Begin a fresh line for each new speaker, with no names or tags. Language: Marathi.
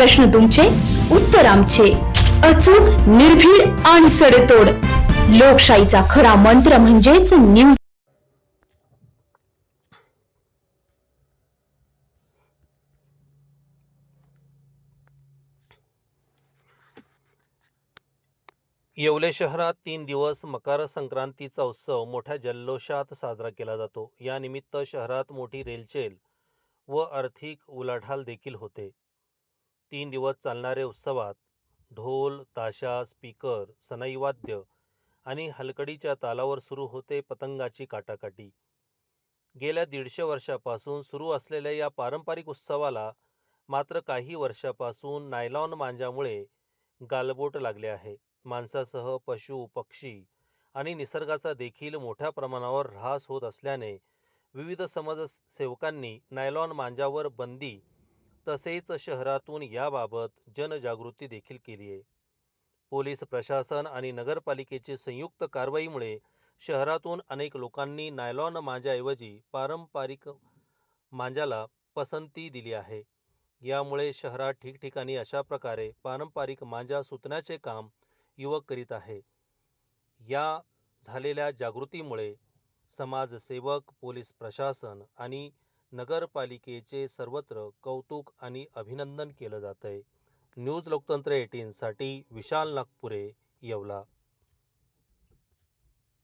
प्रश्न तुमचे, उत्तर आमचे. अचूक, निर्भीड आणि सडेतोड. लोकशाहीचा खरा मंत्र म्हणजेच न्यूज.
येवले शहरात 3 दिवस मकर संक्रांतीचा उत्सव मोठ्या जल्लोषात साजरा केला जातो. या निमित्त शहरात मोठी रेलचेल व आर्थिक उलाढाल देखील होते. 3 दिवस चालणाऱ्या उत्सवात ढोल, ताशा, स्पीकर, सनई वाद्य आणि हलकडीच्या तालावर सुरू होते पतंगाची काटाकाटी. गेल्या 150 वर्षापासून सुरू असलेल्या या पारंपरिक उत्सवाला मात्र काही वर्षापासून नायलॉन मांजामुळे गालबोट लागले आहे. माणसासह पशु, पक्षी आणि निसर्गाचा देखील मोठ्या प्रमाणावर ऱ्हास होत असल्याने विविध समाजसेवकांनी नायलॉन मांजावर बंदी तसेच शहरातून याबाबत जनजागृती देखील केली आहे. पोलीस प्रशासन आणि नगरपालिकेची संयुक्त कारवाईमुळे शहरातून अनेक लोकांनी नायलॉन मांजाऐवजी पारंपरिक मांजाला पसंती दिली आहे. यामुळे शहरात ठिकठिकाणी अशा प्रकारे पारंपरिक मांजा सुतण्याचे काम युवक करीत आहे. या झालेल्या जागृतीमुळे समाजसेवक, पोलीस प्रशासन आणि नगरपालिकेचे सर्वत्र कौतुक आणि अभिनंदन केलं जात आहे. न्यूज लोकतंत्र 18 साठी विशाल नागपुरे, येवला.